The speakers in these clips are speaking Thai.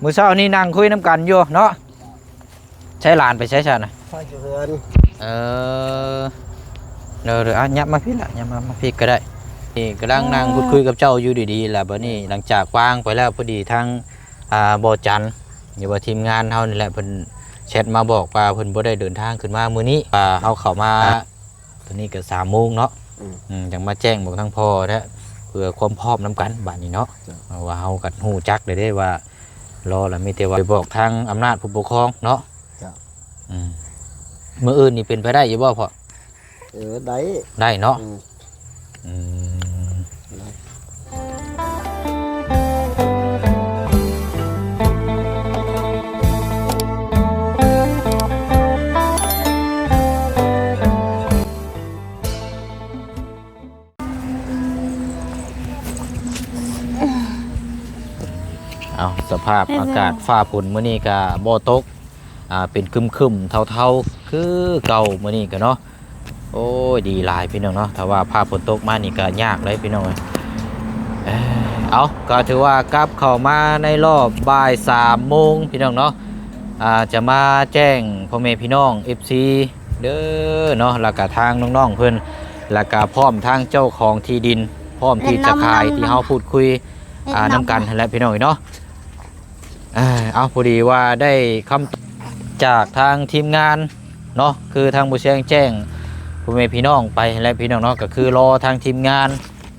มื้อเช้านี่นั่งคุยน้ำกันอยู่เนาะใช้หลานไปใช้ชานะ พ่ออยู่เรือน เออเดี๋ยวยับมาพี่ละยับมาพี่ก็ได้นี่กำลังนั่งพูดคุยกับเจ้าอยู่ดีๆแหละบัดนี้หลังจากวางไปแล้วพอดีทั้งบ่จันอยู่ว่าทีมงานเฮานี่แหละเพิ่นแชทมาบอกว่าเพิ่นบ่ได้เดินทางขึ้นมามื้อนี้เฮาเข้ามาตอนนี้ก็3 โมงเนาะจังมาแจ้งบอกทั้งพ่อนะเพื่อความพร้อมนํกันบัดนี้เนาะว่าเฮาก็ฮู้จักได้ว่ารอแล้วมีแต่ว่าไปบอกทางอำนาจผู้ปกครองเนาะมื้ออื่นนี่เป็นไปได้อยู่บ่พ่อได้เนาะเอาสภาพอากาศฟ้าฝนมื้อนี้ก็บ่ตกเป็นครึมๆเทาๆคือเก่ามื้อนี้ก็เนาะโอ้ยดีหลายพี่น้องเนาะถ้าว่าภาพฝนตกมานี่ก็ยากเลยพี่น้องเอาก็ถือว่ากลับเข้ามาในรอบบ่าย3 โมงพี่น้องเนาะจะมาแจ้งพ่อแม่พี่น้อง FC เด้อเนาะแล้วก็ทางน้องๆเพิ่นแล้วก็พร้อมทางเจ้าของที่ดินพร้อมที่จะขายที่เฮาพูดคุยน้ำกันและพี่น้องเนาะเอาพอดีว่าได้คำจากทางทีมงานเนาะคือทางบุเชียงแจ้งพ่อแม่พี่น้องไปและพี่น้องเนาะก็คือรอทางทีมงาน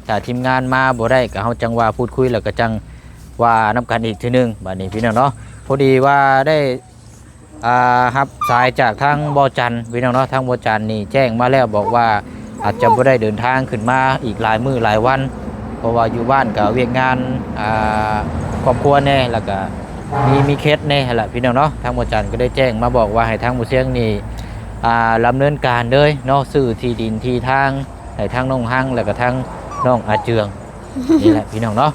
ถ้าทีมงานมาบ่ได้ก็เฮาจังว่าพูดคุยแล้วก็จังว่าน้ำกันอีกทีนึงบัดนี้พี่น้องเนาะพอดีว่าได้รับสายจากทางบ่อจันพี่น้องเนาะทางบ่อจันนี่แจ้งมาแล้วบอกว่าอาจจะบ่ได้เดินทางขึ้นมาอีกหลายมื้อหลายวันเพราะว่าอยู่บ้านก็เวียกงานครอบครัวแน่แล้วก็มีเคสแน่แหละพี่น้องเนาะทางบ่อจันก็ได้แจ้งมาบอกว่าให้ทางบุเชียงนี่ดำเนินการเลยเนาะซื้อที่ดินที่ทางให้ทางน้องฮังแล้วก็ทางน้องอาเจืองนี่แหละพี่น้องเนาะ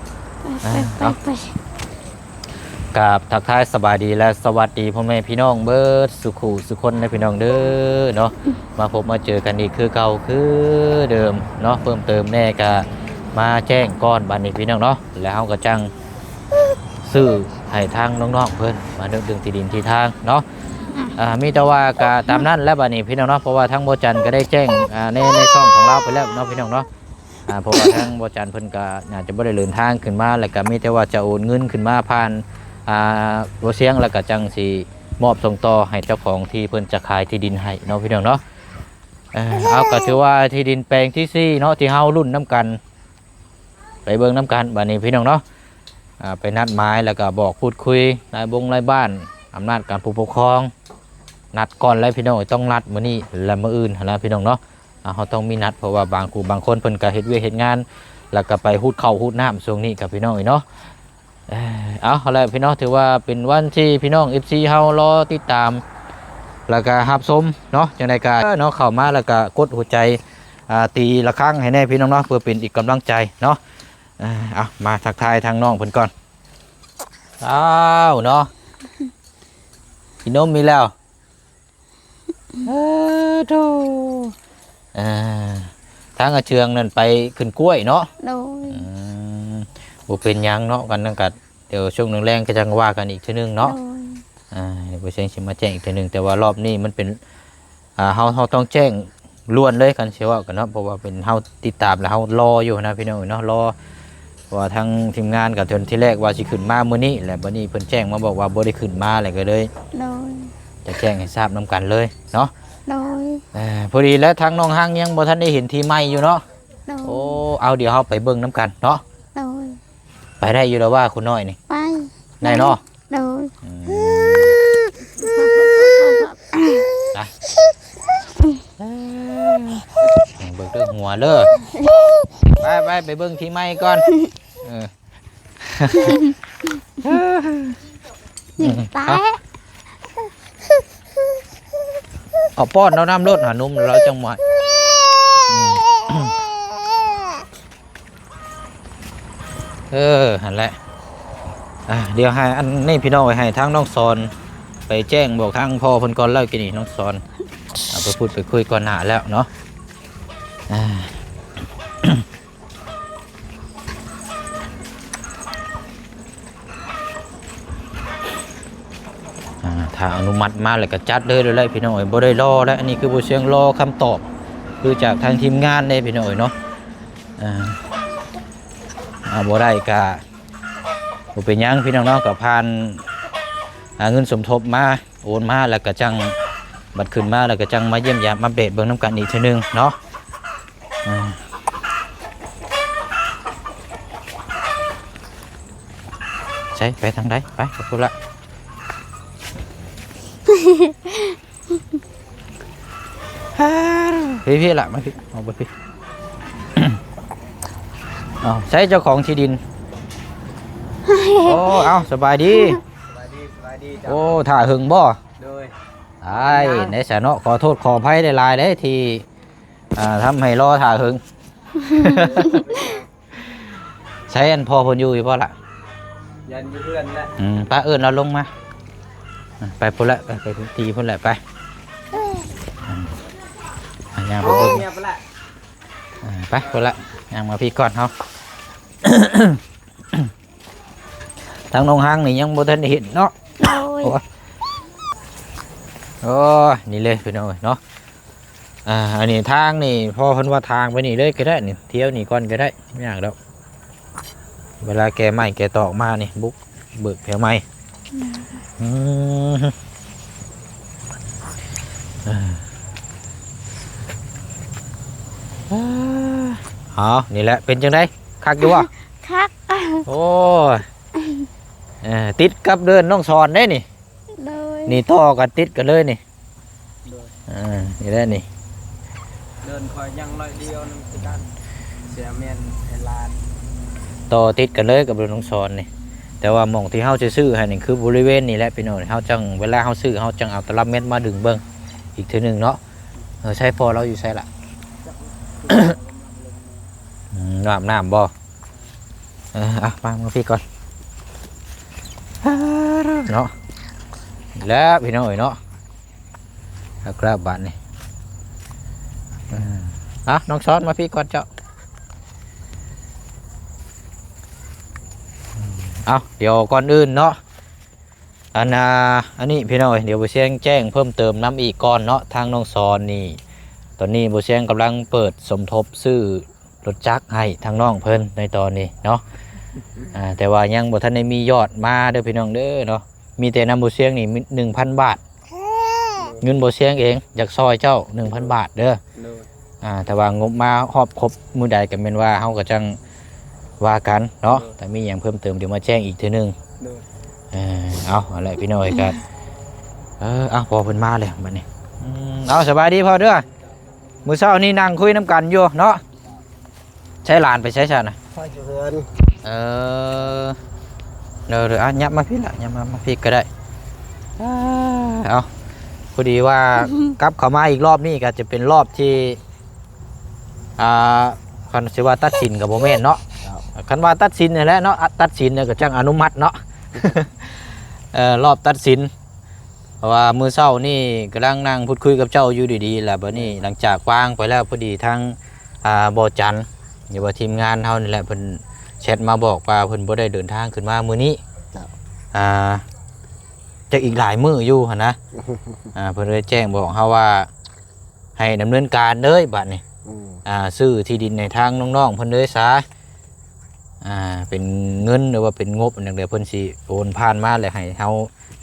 กับทักทายสบายดีและสวัสดีพ่อแม่พี่น้องเบิร์ดสุขุสุคนในพี่น้องเด้อเนาะมาพบมาเจอกันอีกคือเก่าคือเดิมเนาะเพิ่มเติมแน่ก็มาแจ้งก้อนบันนี้พี่น้องเนาะแล้วก็จังซื้อให้ทางน้องๆเพิ่นมาเรื่องที่ดินที่ทางเนาะมีแต่ว่าก็ตามนั้นแล้วบัดนี้พี่น้องเนาะเพราะว่าทางบ่จันก็ได้แจ้งในช่องของเราไปแล้วเนาะพี่น้องเนาะเพราะว่าทางบ่จันเพิ่นก็น่าจะบ่ได้เดินทางขึ้นมาแล้วก็มีแต่ว่าจะโอนเงินขึ้นมาผ่านบ่เสียงแล้วก็จังสิมอบส่งต่อให้เจ้าของที่เพิ่นจะขายที่ดินให้เนาะพี่น้องเนาะเอาก็ถือว่าที่ดินแปลงที่4เนาะที่เฮารุ่นน้ำกันไปเบิ่งน้ำกันบัดนี้พี่น้องเนาะไปนัดหมายแล้วก็บอกพูดคุยนายบ้านอำนาจการผู้ปกครองนัดก่อนแล้วพี่น้องต้องนัดมื้อนี้และมื้ออื่นนะพี่น้องเนาะเขาต้องมีนัดเพราะว่าบางคนเพิ่นก็เฮ็ดเวียกเฮ็ดงานแล้วก็ไปฮูดข้าวฮูดน้ำช่วงนี้กับพี่น้องเนาะเอาแล้วพี่น้องถือว่าเป็นวันที่พี่น้อง FC เฮารอติดตามแล้วก็รับชมเนาะจังได๋ก็เนาะเข้ามาแล้วก็กดหัวใจตีละครั้งให้แน่พี่น้องเนาะเพื่อเป็นอีกกำลังใจเนาะเอามาทักทายทางน้องเพิ่นก่อนอ้าวเนาะกินนมมีแล้วโธ่ทางอาเชืองนั่นไปขึ้นกล้วยเนาะบ่เป็นหยังเนาะกันนั่นก็เดี๋ยวช่วงแรงก็จะว่ากันอีกทีนึงเนาะเดี๋ยวบ่เชิงสิมาแจ้งอีกทีนึงแต่ว่ารอบนี้มันเป็นเฮาต้องแจ้งล้วนเลยกันเสียว่ากันเนาะเพราะว่าเป็นเฮาติดตามแล้วเฮารออยู่นะพี่น้องเนาะรอว่าทางทีมงานกับจนที่แรกว่าสิขึ้นมามื้อนี้แหละบัดนี้เพิ่นแจ้งมาบอกว่าบ่ได้ขึ้นมาแล้วก็เลยจะแจ้งให้ทราบนํกันเลยเนาะพอดีแล้วทางน้องฮังยังบ่ทันได้เห็นที่ใหม่อยู่เนาะโอ้เอาเดี๋ยวเฮาไปเบิ่งนํกันเนาะไปได้อยู่แล้วว่าคุณน้อยนี่ไปได้เนาะเบิ่งเด้อหัวเด้อไปเบิ่งที่ใหม่ก่อนเอาป้อนเราน้ำรดหานุ่มเราจังหวะหันแหละเดี๋ยวให้อันนี้พี่น้องให้ทั้งน้องซอนไปแจ้งบอกทางพ่อเพิ่นก่อนแล้วกินนี่น้องซอนเอาไปพูดไปคุยก่อนหน้าแล้วเนาะ ถ้าอนุมัติมาแล้วก็จัดเลยพี่น้องบ่ได้รอแล้วอันนี้คือบ่เสียงรอคำตอบคือจากทางทีมงานเด้พี่น้องเนาะบ่ได้ก็บ่เป็นหยังพี่น้องเนาะก็ผ่านเงินสมทบมาโอนมาแล้วก็จังบัดขึ้นมาแล้วก็จังมาเยี่ยมยามอัปเดตเบิ่งน้ำกันอีกทีนึงเนาะใช่ไปทางใดไปขอบคุณละพี่ละมาพี่เอาไปพี่เอาใช้เจ้าของที่ดินโอ้เอาสบายดีโอ้ถ่าหึงบ่ไอ้ในสนอขอโทษขออภัยได้หลายได้ที่ทำให้รอถ่าหึงใช้อันพอพนอยู่พ่อละยันเพื่อนละป้าเอิญเราลงมาไปพุ่นละไปตีพุ่นละไปย่างไปพุ่นไปพุ่นละย่างมาพี่ก่อนเขาทางนงห้างนี่ยังบ่ทันเห็นเนาะโอ้นี่เลยพี่น้องเนาะอันนี้ทางนี่พอเพิ่นว่าทางไปนี่เลยก็ได้นี่เที่ยวนี่ก่อนก็ได้ไม่ยากแล้วเวลาแกไม้แกตอกมานี่บุกเบิกแถวไม้นี่แหละเป็นจังไดคักอยู่วะคักโอ้ติดกับเดินน้องสอนได้นี่นี่ต่อกันติดกันเลยนี่นี่แหละนี่เดินคอยยังลอยเดียวนึงคือด้านเสียเมียนไอลานต่อติดกันเลยกับเดินน้องสอนนี่แต่ว่าหม่องที่เฮาจะซื้อให้นี่คือบริเวณนี่แหละพี่น้องเฮาจังเวลาเฮาซื้อเฮาจังเอาตลับเม็ดมาดึงเบิ่งอีกทีนึงเนาะใช้พอเราอยู่ใช่ละน้ำบ่มาพี่ก่อนเนาะแล้วพี่น้องเนาะกราบบ้านนี่น้องซ้อนมาพี่ก่อนเจ้าเดี๋ยวก่อนอื่นเนาะอันนี้พี่น้องเดี๋ยวบุเชียงแจ้งเพิ่มเติมน้ำอีกก่อนเนาะทางน้องซ้อนนี่ตอนนี้บุเชียงกำลังเปิดสมทบซื้อรถจักรให้ทางน้องเพิ่นในตอนนี้เนาะแต่ว่ายังบ่ทันได้มียอดมาเด้อพี่น้องเด้อเนาะมีแต่นำบุเชียงนี่ 1,000 บาทเงินบุเชียงเองอยากซอยเจ้า 1,000 บาทเด้อแต่ว่างบมาครอบครบมื้อใดก็แม่นว่าเฮาก็จังว่ากันเนาะแต่มีอย่างเพิ่มเติมเดี๋ยวมาแจ้งอีกทีนึงเอาอะไรพี่น้อยกันพอเพิ่นมาเลยบัดนี้เอาสบายดีพอเด้อมื้อเช้านี้นั่งคุยน้ำกันอยู่เนาะใช้หลานไปใช้ชานะพ่อเพื่อนเดี๋ยวยับมาพี่ละยับมาพี่ก็ได้เอาพอดีว่ากลับเข้ามาอีกรอบนี้ก็จะเป็นรอบที่คันสิว่าตัดสินกับโมเมนเนาะคันว่าตัดสินนี่แหละเนาะตัดสินเนี่ยก็จังอนุมัติเนาะรอบตัดสินเพราะว่ามื้อเช้านี่กำลังนั่งพูดคุยกับเจ้าอยู่ดีๆแหละบัดนี้หลังจากวางไปแล้วพอดีทั้งบ่จันอย่าว่าทีมงานเฮานี่แหละเพิ่นแชทมาบอกว่าเพิ่นบ่ได้เดินทางขึ้นมามื้อนี้จะอีกหลายมื้ออยู่หั่นนะเพิ่นเลยแจ้งบอกเฮาว่าให้ดำเนินการเลยบัดนี้ซื้อที่ดินในทางน้องๆเพิ่นเลยซะเป็นเงินหรือว่าเป็นงบอย่างเดียวเพิ่นสิโอนผ่านมาแล้วให้เฮา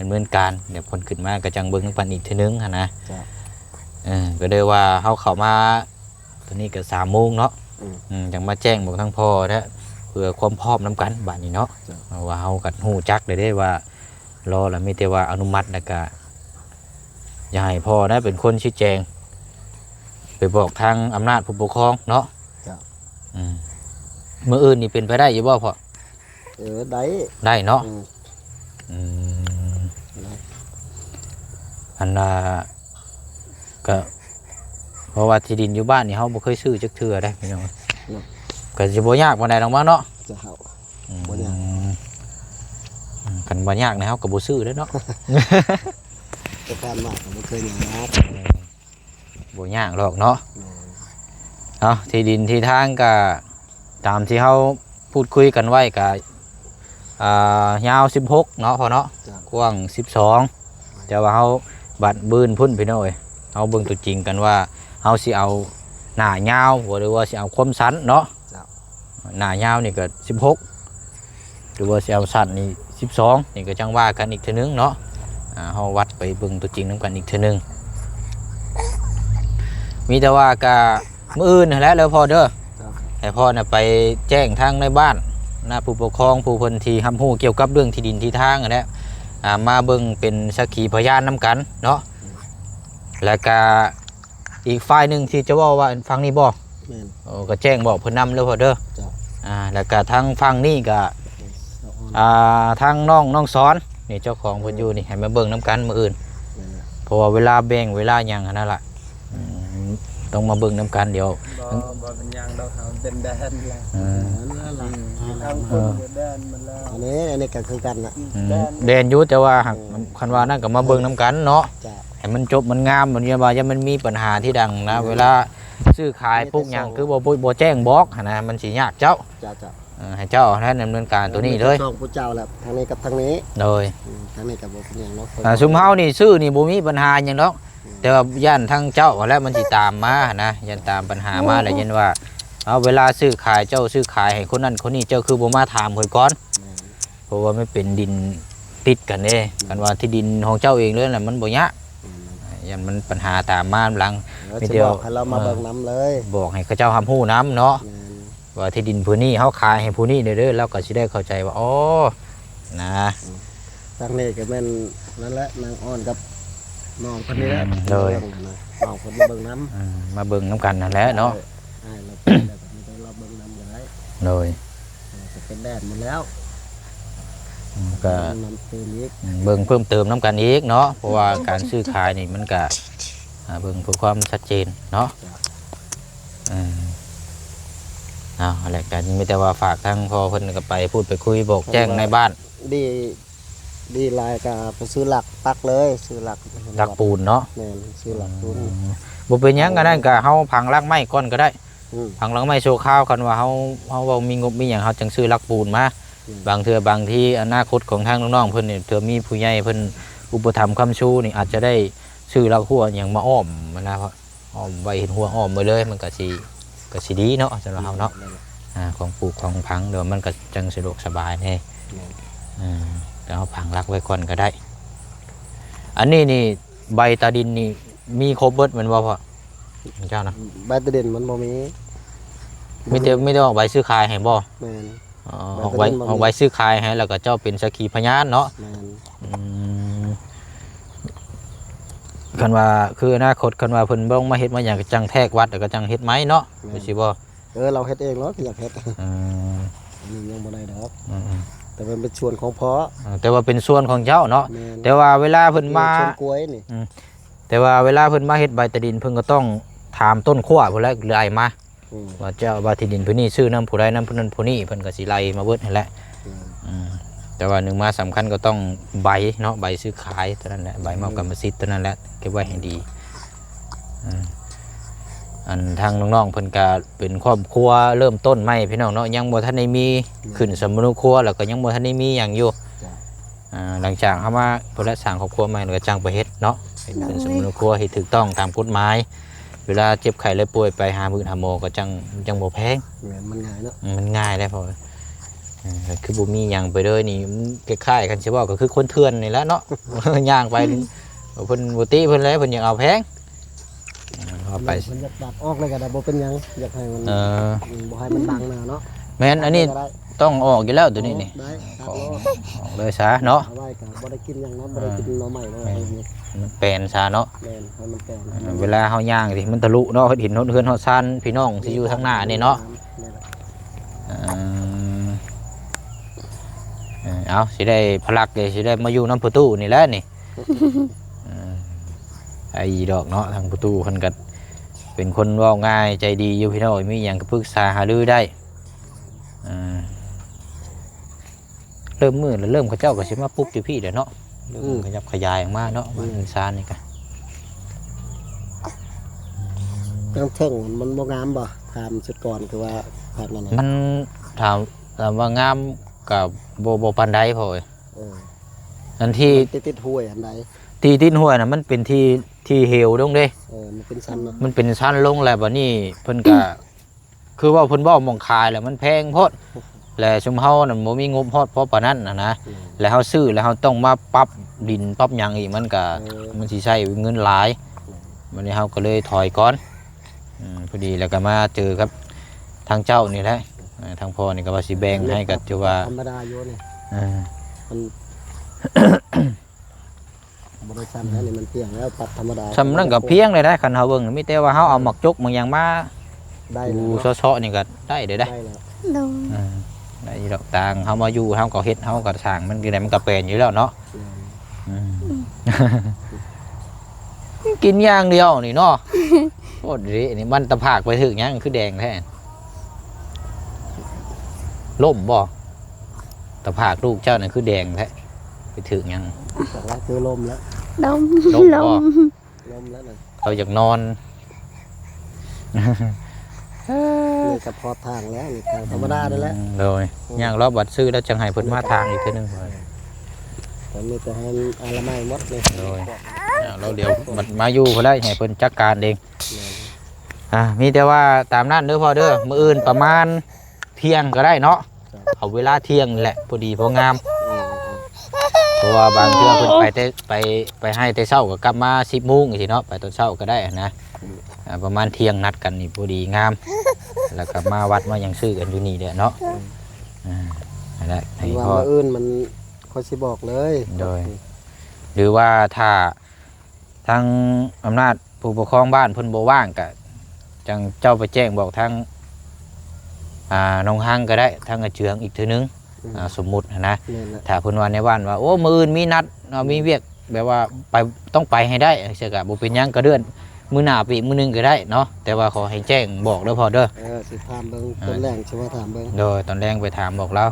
ดำเนินการเดี๋ยวเพิ่นขึ้นมาก็จังเบิ่งปันอีกทีนึงหั่นนะก็เลยว่าเฮาเข้ามาตอนนี้ก็3 โมงเนาะจังมาแจ้งบอกทั้งพ่อนะเพื่อความพร้อมนำกันบัดนี้เนาะว่าเฮาก็ฮู้จักได้ว่ารอแล้วมีแต่ว่าอนุมัติแล้วก็อย่าให้พ่อนะเป็นคนชี้แจงไปบอกทางอำนาจผู้ปกครองเนาะเมื่ออื่นนี่เป็นไปได้อยู่บ่พ่อได้เนาะอันก็เพราะว่าที่ดินอยู่บ้านนี่เขาบ่เคยซื้อจักเทื่อได้พี่น้องก็สิบ่ยากปานใดหรอกมั้งเนาะกันบ่ยากนะเฮาก็บ่ซื้อเด้อเนาะแต่การมาก็บ่เคยอย่างนั้นบ่ยากหรอกเนาะที่ดินที่ทางก็ตามที่เฮาพูดคุยกันไว้ก็ยาว16เนาะพอเนาะกว้าง12 แต่ว่าเฮาบัดบืนพุ่นพี่น้องเอ้ยเฮาเบิ่งตัวจริงกันว่าเฮาสิเอาหน้ายาวหรือว่าสิเอาความสั้นเนาะหน้ายาวนี่ก็16หรือว่าสิเอาสั้นนี่12นี่ก็จังว่ากันอีกเทื่อนึงเนาะเฮาวัดไปเบิ่งตัวจริงนำกันอีกเทื่อนึงมีแต่ว่าก็มื้ออื่นนั่นแหละแล้วพอเด้อให้พ่อน่ะไปแจ้งทางในบ้านนะผู้ปกครองผู้เพิ่นที่รับรู้เกี่ยวกับเรื่องที่ดินที่ทางนั่นแหละมาเบิ่งเป็นสักขีพยานนำกันเนาะแล้วก็อีกฝ่ายหนึ่งที่จะว่าฟังนี้บ่ก็แจ้งบอกเพิ่นนำแล้วพอเด้อแล้วก็ทางฟังนี่ก็ทางน้องสอนนี่เจ้าของเพิ่นอยู่นี่ให้มาเบิ่งนำกันมื้ออื่นเพราะว่าเวลาแบ่งเวลาหยังนั่นล่ะต้องมาเบิ่งนำกันเดี๋ยวบ่เป็นยังดอกเขาเป็นแดนแล้วทางคนแดนมันแล้วอันนี้ก็คือกันน่ะแดนอยู่แต่ว่าหักคันว่านั่นก็มาเบิ่งนำกันเนาะให้มันจบมันงามมันอย่าว่ามันมีปัญหาที่ดังนะเวลาซื้อขายพวกหยังคือบ่แจ้งบอกนะมันสิยากเจ้าให้เจ้าท่านดำเนินการตัวนี้เลยสองผู้เจ้าแหละทางนี้กับทางนี้เลยทางนี้กับบ่เป็นหยังเนาะซุมเฮานี่ซื้อนี่บ่มีปัญหาหยังดอกแต่ว่าย่านทางเจ้าแล้วมันสิตามมานะย่านตามปัญหามาแล้วยันว่าเอาเวลาซื้อขายเจ้าซื้อขายให้คนนั้นคนนี้เจ้าคือบ่มาถามเพิ่นก่อนเพราะว่าไม่เป็นดินติดกันเด้กันว่าที่ดินของเจ้าเองเลยน่ะมันบ่ยะยันมันปัญหาตามมาหลังไม่เดียวให้เรามาเบิ่งน้ำเลยบอกให้เขาเจ้าทำฮู้น้ำเนาะว่าที่ดินผู้นี้เฮาขายให้ผู้นี้เด้อแล้วก็สิได้เข้าใจว่าอ๋อนะทางนี้ก็แม่นนั่นแหละนางอ้อนกับน้องคนนี้แหละเลยน้องคนมาเบิ่งน้ำมาเบิ่งน้ำกันนั่นแหละเนาะเราเบิ่งน้ำกันได้เลยจะเป็นแดดหมดแล้วก็เบิ่งเพิ่มเติมน้ำกันอีกเนาะเพราะว่าการซื้อขายนี่มันก็เบิ่งเพื่อความชัดเจนเนาะอะไรกันไม่แต่ว่าฝากทั้งพอเพิ่นก็ไปพูดไปคุยบอกแจ้งในบ้านดีลายกับไปซื้อหลักปักเลยซื้อหลักปูนเนาะซื้อหลักปูนบ่เป็นหยังก็ได้ก็เฮาพังหลักไม้ก่อนก็ได้พังหลักไม้โชว์ข้าวกันว่าเฮาว่ามีงบมีหยังเฮาจังซื้อหลักปูนมาบางเทื่อบางที่อนาคตของทางน้องๆเพิ่นนี่เทื่อมีผู้ใหญ่เพิ่นอุปถัมภ์ค้ำชูนี่อาจจะได้ซื้อหลักหัวหยังมาอ้อมนะเพราะอ้อมไว้เห็นหัวอ้อมไปเลยมันก็สิดีเนาะสำหรับเฮาเนาะของปลูกของพังเดี๋ยวมันก็จังสะดวกสบายแน่แต่เอาผังรักไว้ก่อนก็ได้อันนี้นี่ใบตาดินนี่มีครบเบิดมันว่าพ่อเจ้านะใบตาดินมันบ่มีไม่ได้ออกใบซื้อขายให้บ่ออกใบซื้อขายให้แล้วก็เจ้าเป็นสักขีพยานเนาะคันว่าคืออนาคตคันว่าเพิ่นบ่มาเฮ็ดมาอย่างจังแทกวัดแล้วก็จังเฮ็ดไม้เนาะสิบ่เราเฮ็ดเองเนาะอยากเฮ็ดยังบ่ได้ดอกแต่มันเป็นส่วนของพ่อแต่ว่าเป็นส่วนของเจ้าเนาะแต่ว่าเวลาเพิ่นมากล้วยนี่แต่ว่าเวลาเพิ่นมาเฮ็ดใบตะดินเพิ่นก็ต้องถามต้นขั้วผู้ใดหรือไอ้มาว่าเจ้าว่าที่ดินผู้นี้ชื่อน้ำผู้ใดน้ำผู้นั้นผู้นี้เพิ่นก็สิไล่มาเบิดให้แหละแต่ว่าหนึ่งมาสำคัญก็ต้องใบเนาะใบซื้อขายเท่านั้นแหละใบมอบกรรมสิทธิ์เท่านั้นแหละเก็บไว้ให้ดีอันทางน้องๆเพิ่นก็เป็นครอบครัวเริ่มต้นใหม่พี่น้องเนาะยังบ่ทันได้มีขึ้นสมนุครัวแล้วก็ยังบ่ทันได้มีหยังอยู่หลังจากเฮามาเพิ่นละสร้างครอบครัวใหม่แล้วก็จังไปเฮ็ดเนาะเป็นขึ้นสมนุครัวให้ถูกต้องตามกฎหมายเวลาเจ็บไข้และป่วยไปหามื้อหาหมอก็จังบ่แพงมันง่ายเนาะมันง่ายได้พอคือบ่มีหยังไปเลยนี่คล้ายๆกันสิว่าก็คือคนเถื่อนนี่แหละเนาะย่างไปเพิ่นบ่ติเพิ่นเลยเพิ่นยังเอาแพงเอาไปมันอยากตัดออกเลยก็ได้บ่เป็นหยังอยากให้มันบ่ให้มันดังเนาะแม่นอันนี้ต้องออกอยู่แล้วตัวนี้นี่ออกเลยซะเนาะเอาไว้ก็บ่ได้กินหยังเนาะบ่ได้กินหน่อไม้เนาะมันแปลนซะเนาะแม่นให้มันแปลนเวลาเฮาย่างสิมันทะลุเนาะเห็นเฮือนเฮาซ่านพี่น้องสิอยู่ทางหน้านี่เนาะเอาสิได้พลักเลยสิได้มาอยู่น้ำประตูนี่แหละนี่ไอ้ดอกเนาะทางประตูเพิ่นก็เป็นคนเว้าง่ายใจดีอยู่พี่น้องมีหยังก็ปรึกษาหารือได้เริ่มมืดแล้วเริ่มเขาเจ้าก็สิมาปุ๊บอยู่พี่เดี๋ยวเนาะขยับขยายออกมาเนาะมันซ่านนี่ก็ทางเทิงมันบ่งามบ่ถามสุดก่อนคือว่าภาคนั้นมันถามว่างามกับบ่ปานใดพ่อนั่นที่ติดห้วยอันใด ที่ดินห้วยน่ะมันเป็นที่เหวลงเด้ มันเป็นชั้นเนาะ มันเป็นชั้นลงแล้วบัดนี้เพิ่นก็ คือว่าเพิ่นบ่หม้องขายแล้วมันแพงโพดและชุมเฮานั่นบ่มีงบฮอดพอปานนั้นนะแล้วเฮาซื้อแล้วเฮาต้องมาปรับดินปรับหยังอีกมันก็มันสิใช้เงินหลายวันนี้เฮาก็เลยถอยก่อนพอดีแล้วก็มาเจอครับทางเจ้านี่แหละทางพ่อนี่ก็ว่าสิแบ่งให้กับที่ว่า ธรรมดาอยู่นี่มันบ่ได้ชั้นแล้วนี่มันเพียงแล้วปรับธรรมดา สำนั้นก็เพียงเลยนะคันเฮาเบิ่งมีแต่ว่าเฮาเอาหมักจกบางอย่างมา ได้ ดู แล้ว เซาะๆนี่ก็ได้เด้อ ได้ ได้ แล้ว โดย ได้ดอกต่างเฮามาอยู่เฮาก็เฮ็ดเฮาก็สร้างมันคือได้มันก็เป็นอยู่แล้วเนาะกินอย่างเดียวนี่เนาะโคตรดีนี่มันตะภาคไปถึงหยังคือแดงแท้ล่มบ่ตะภาคลูกเจ้านั่นคือแดงแท้ไปถึงหยัง จากแรกคือลมแล้ว ดม ล่มบ่ ลมแล้วน่ะ เขาอยากนอน นี่ก็พอทางแล้วนี่ทางธรรมดาได้แล้ว เลยย่างรอบบัดซื้อแล้วจังให้เพิ่นมาทางอีกเทื่อนึง แต่มีแต่ให้อาละไม้หมดเลย เลยเราเดี๋ยวมันมาอยู่เพิ่นได้ให้เพิ่นจัดการเองมีแต่ว่าตามนั้นเด้อพ่อเด้อมื้ออื่นประมาณเที่ยงก็ได้เนาะเอาเวลาเที่ยงนี่แหละพอดีพองามเพราะว่าบางเทื่อเพิ่นไปให้แต่เช้าก็กลับมา10:00 นจังซี่เนาะไปตอนเช้าก็ได้นะประมาณเที่ยงนัดกันนี่พอดีงามแล้วก็มาวัดมาหยังซื้อกันอยู่นี่แหละเนาะนั่นแหละให้ ว่า พ่อ มาอื่นมันเขาสิบอกเลย โดย หรือว่าถ้าทางอำนาจผู้ปกครองบ้านเพิ่นบ่ว่างก็จังเจ้าไปแจ้งบอกทางน้องฮังก็ได้ทางอาเจืองอีกทีนึงสมมุตินะ นี่แหละ ถ้าเพิ่นว่าในบ้านว่าโอ้มื้ออื่นมีนัดมีเวียกแบบว่าไปต้องไปให้ได้เสียก็บ่เป็นหยังก็เดือนมื้อหน้าไปอีกมื้อนึงก็ได้เนาะแต่ว่าขอให้แจ้งบอกเด้อพ่อเด้อ สิถามเบิ่งต้นแรงใช่ว่าถามเบิ่ง โดยตอนแรกไปถามบอกเรา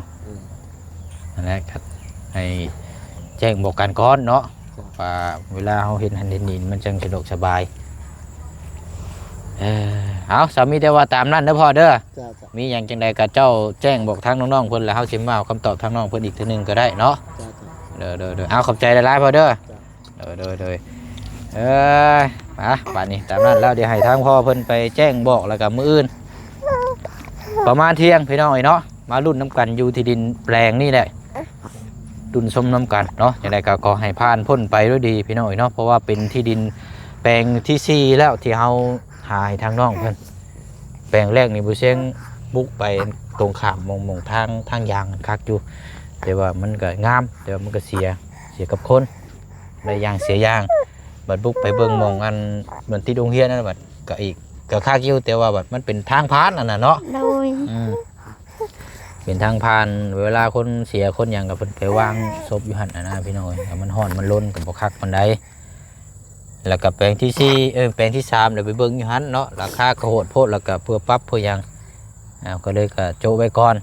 นั่นแหละครับให้แจ้งบอกกันก่อนเนาะว่าเวลาเราเห็นหันเห็นนี่มันจังสะดวกสบายเอาสามีแต่ว่าตามนั้นเด้อพ่อเด้อ จ้า มีอย่างจังใดกับเจ้าแจ้งบอกทางน้องๆเพิ่นแล้วเฮาสิมาเอาคำตอบทางน้องเพิ่นอีกทีนึงก็ได้เนาะ จ้า เด้อเอาขอบใจหลายๆพ่อเด้อเด้อมาป่านนี้ตามนั้นแล้วเดี๋ยวให้ทางพ่อเพิ่นไปแจ้งบอกแล้วกับมื้ออื่นประมาณเที่ยงพี่น้องเนาะมารุ่นน้ำกันอยู่ที่ดินแปลงนี่แหละรุ่นส้มน้ำกันเนาะอย่างไรก็ขอให้ผ่านพ้นไปด้วยดีพี่น้องเนาะเพราะว่าเป็นที่ดินแปลงที่4แล้วที่เฮาหาให้ทางน้องเพิ่นแปลงแรกนี่บ่เสียงบุกไปตรงข้ามมองทางยางคักอยู่แต่ว่ามันก็งามแต่ว่ามันก็เสียกับคนได้ยางเสียยางบัดบุกไปเบิ่งมองอันเหมือนที่โรงเรียนนั่นบัดก็อีกก็คักอยู่แต่ว่าบัดมันเป็นทางผ่านนั่นน่ะเนาะ โดย เป็นทางผ่านเวลาคนเสียคนอย่างกับไปวางศพอยู่หันนะพี่น้อยมันห่อนมันล้นกับบ่คักปานใดแล้วก็แปลงที่4แปลงที่3เดี๋ยวไปเบิ่งอยู่หันเนาะราคาก็โหดโพดแล้วก็เพื่อปรับเพื่อหยังก็เลยก็โจไว้ก่อน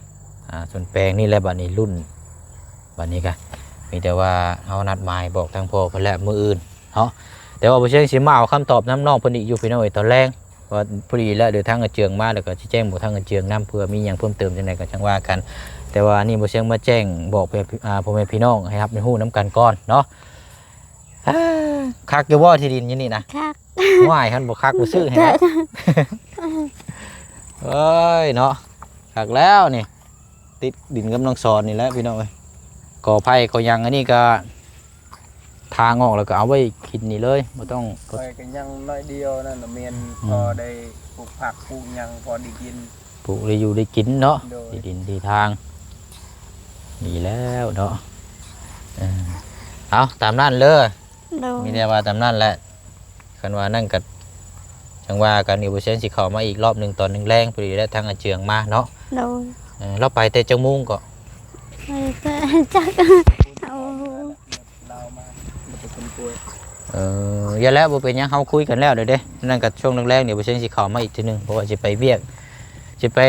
ส่วนแปลงนี่แหละบัดนี้รุ่นบัดนี้ก็มีแต่ว่าเฮานัดหมายบอกทางพ่อเพิ่นแล้วมื้ออื่นเนาะแต่ว่าบ่เชิงสิมาเอาคำตอบน้ำน้องเพิ่นอีกอยู่พี่น้อยตอนแรกว่าพอดีแล้วเดี๋ยวทางกระเจืองมาแล้วก็สิแจ้งบอกทางกระเจืองนำเพื่อมีหยังเพิ่มเติมจังไดก็จังว่ากันแต่ว่านี่บ่เชิงมาแจ้งบอกพ่อแม่พี่น้องให้รับในฮู้นํกันก่อนเนาะคักอยู่บ่ที่ดินอยู่นี่นะ คัก ง่ายคันบ่คักบ่ซื้อให้นะเอ้ยเนาะคักแล้วนี่ติดดินกับน้องสอนนี่แหละพี่น้องเอ้ยก่อไผ่ก่อหยังอันนี้ก็ทางออกแล้วก็เอาไว้กินนี่เลยบ่ต้อง ไปกันยังน้อยเดียวนั่นน่ะเมียนพอได้ปลูกผักปลูกหยังพอได้กิน ปลูกได้อยู่ได้กินเนาะ โดย ที่ดินที่ทางนี่แล้วเนาะเอาตามนั้นเลย โดย มีแต่ว่าตามนั้นแหละคันว่านั่นกับจังว่ากันอีกเปอร์เซ็นต์สิเข้ามาอีกรอบหนึ่งตอนหนึ่งแรงพอดีได้ทางอาเจืองมาเนาะ โดย เราไปแต่จังมุงก็ ไม่แต่จักเอา เรามาเราเป็นคนป่วย อย่าแล้วบ่เป็นหยังเฮาคุยกันแล้วเด้นั่นกับช่วงแรกๆเดี๋ยวเปอร์เซ็นต์สิเข้ามาอีกทีหนึงเพราะว่าสิไปเวียกสิไป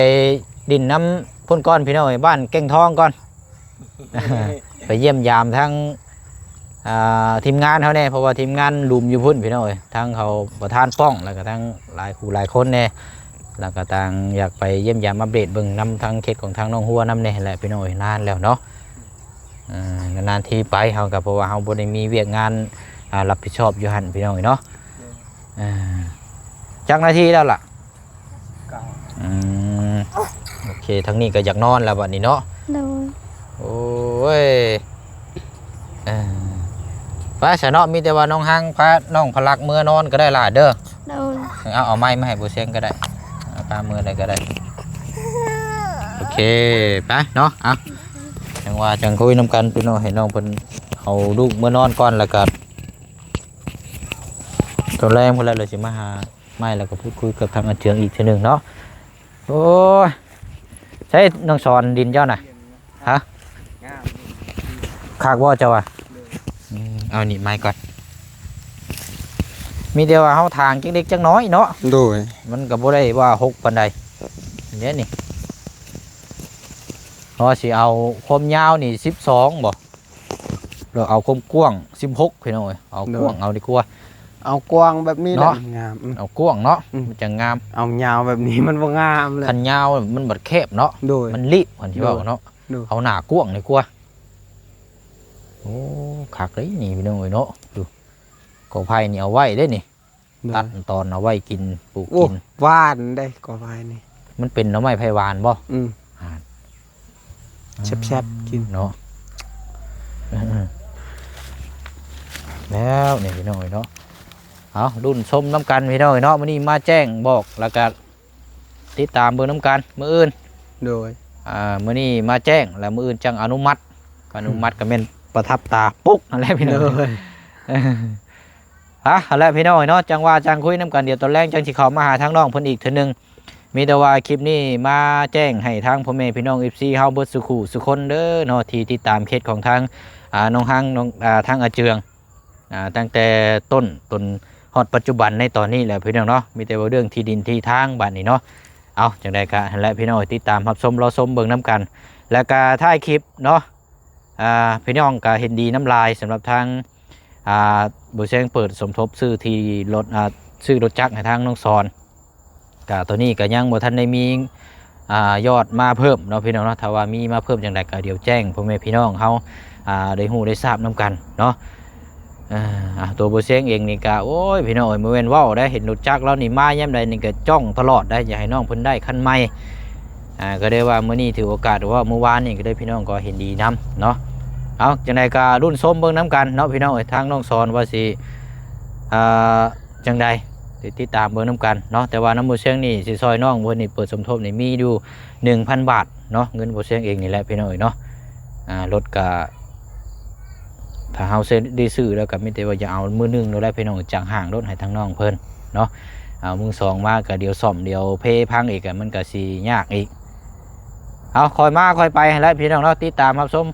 ดินน้ำพ่นก้อนพี่น้องบ้านแก้งทองก่อน ไปเยี่ยมยามทั้งทีมงานเขาเนี่ยเพราะว่าทีมงานลุมอยู่พุ่นพี่น้อยทั้งเขาประธานป้องแล้วก็ทั้งหลายคู่หลายคนเนี่ยแล้วก็ต่างอยากไปเยี่ยมยามอัปเดตเบิ่งนำทางเขตของทางน้องหัวน้ำเนี่ยแหละพี่น้อยนานแล้วเนาะนานๆทีไปเขากับเพราะว่าเขาบ่ได้มีเวียกงาน รับผิดชอบอยู่หั่นพี่น้องเนาะจักนาทีแล้วล่ะ เก่า โอเคทั้งนี้ก็อยากนอนแล้วบัดนี้เนาะ โดย โอ้ยป้าชะเนาะมีแต่ว่าน้องหังพาน้องพลักเมื่อนอนก็ได้ล่ะเด้อ โดย เอาไม้มาให้บ่เสียงก็ได้เอาปลามือได้ก็ได้โอเคไปเนาะเอาจังว่าจังคุยน้ำกันพี่น้องให้น้องเพิ่นเอาลูกเมื่อนอนก่อนแล้วก็ตอนแรกเพิ่นแล้วเลยสิมาหาไม้แล้วก็พูดคุยกับทางอาเจียงอีกทีหนึงเนาะโอ้ยใช้น้องสอนดินเจ้าน่ะฮะ งาม คากว่าเจ้าอ่ะเอานี่ไม้ก่อนมีแต่ว่าเฮาทางจักเล็กจักน้อยเนาะ โดย มันก็บ่ได้ว่าหกปานใดเดี๋ยวนี่เพราะสิเอาความยาวนี่12บ่เราเอาความกว้าง16พี่น้องเอ้ยเอากว้างเอาดีกว่า เอากว้างแบบนี้แหละงาม เอากว้างเนาะมันจะงาม เอายาวแบบนี้มันบ่งามเลย คันยาวมันบัดแคบเนาะ โดย มันลิบอันที่ว่าเนาะ โดย เอาหน้ากว้างดีกว่าโอ้คักเลยนี่พี่น้องเอ้ยเนาะดูกอไผ่นี่เอาไว้ได้นี่ตัดตอนเอาไว้กินปลูก โอ้ กิน หวานได้กอไผ่นี่ มันเป็นหน่อไม้ไผ่หวานบ่ แซ่บๆกิน เนาะแล้วนี่พี่น้องเนาะเอารุ่นชมน้ำกันพี่น้องเนาะมื้อนี้มาแจ้งบอกแล้วก็ติดตามเบิ่งน้ำกันมื้ออื่น โดย มื้อนี้มาแจ้งแล้วมื้ออื่นจังอนุมัติก็แม่นประทับตาปุ๊กนั่นแหละพี่น้องนั่นแหละพี่น้องเนาะจังว่าจังคุยน้ำกันเดี๋ยวตอนแรกจังสิเข้ามาหาทางน้องเพิ่นอีกเทื่อนึงมีแต่ว่าคลิปนี้มาแจ้งให้ทางพ่อแม่พี่น้อง FC เฮาเบิดสุขุสุคนเด้อเนาะที่ติดตามเคสของทางน้องฮังน้องทางอาเจืองตั้งแต่ต้นฮอดปัจจุบันในตอนนี้แหละพี่น้องเนาะมีแต่ว่าเรื่องที่ดินที่ทางบ้านนี้เนาะเอาจังได๋ก็นั่นแหละพี่น้องติดตามรับชมรอชมเบิ่งน้ำกันแล้วก็ท้ายคลิปเนาะพี่น้องก็เห็นดีน้ำลายสำหรับทางบุเซงเปิดสมทบซื้อที่รถซื้อรถจักรให้ทางน้องซอนก็ตัวนี้ก็ยังบ่ทันได้มียอดมาเพิ่มเนาะพี่น้องเนาะถ้าว่ามีมาเพิ่มจังไดก็เดี๋ยวแจ้งพ่อแม่พี่น้องเฮาได้ฮู้ได้ทราบนํกันเนาะตัวบุเซงเองนี่ก็โอ้ยพี่น้องเอ้ยบ่แม่นเว้าได้เห็นรถจักรแล้วนี่มายามใดนี่ก็จ้องตลอดได้อยากให้น้องเพิ่นได้คันใหม่ก็ได้ว่ามื้อนี้ถือโอกาสว่าเมื่อวานนี่ก็ได้พี่น้องก็เห็นดีนํเนาะเอาจังไดก็รุ่นส้มเบิ่งน้ำกันเนาะพี่น้องเอ้ยทางน้องสอนว่าสิจังใดติดตามเบิ่งน้ำกันเนาะแต่ว่าน้ำบุเชียงนี่สิซอยน้องเพิ่นนี่เปิดสมทบนี่มีอยู่ 1,000 บาทเนาะเงินบุเชียงเองนี่แหละพี่น้องเอ้ยเนาะรถก็ถ้าเฮาได้ซื้อแล้วก็มีแต่ว่าอย่าเอามือหนึงแล้วได้พี่น้องจังห่างรถให้ทางน้องเพิ่นเนาะเอามือสองมาก็เดี๋ยวซ่อมเดี๋ยวเพพังอีกก็มันก็สิยากอีกเอาคอยมาคอยไปแล้วพี่น้องเนาะติดตามรับชม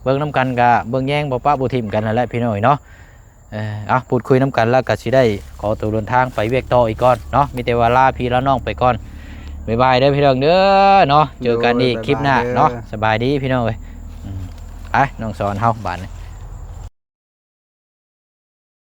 เบิ่งน้ำกันกะเบิ่งแย่งบ่ป้าบ่ทิ่มกันนั่นแหละพี่น้อยเนาะพูดคุยน้ำกันแล้วก็สิได้ขอตัวเดินทางไปเวียกต่ออีกก่อนเนาะมีแต่ว่าลาพี่แล้วน้องไปก่อนบ๊ายบายเด้อพี่น้องเด้อเนาะเจอกันอีกคลิปหน้าเนาะสบายดีพี่น้องเอ้ยไปน้องสอนเฮาบาดนี้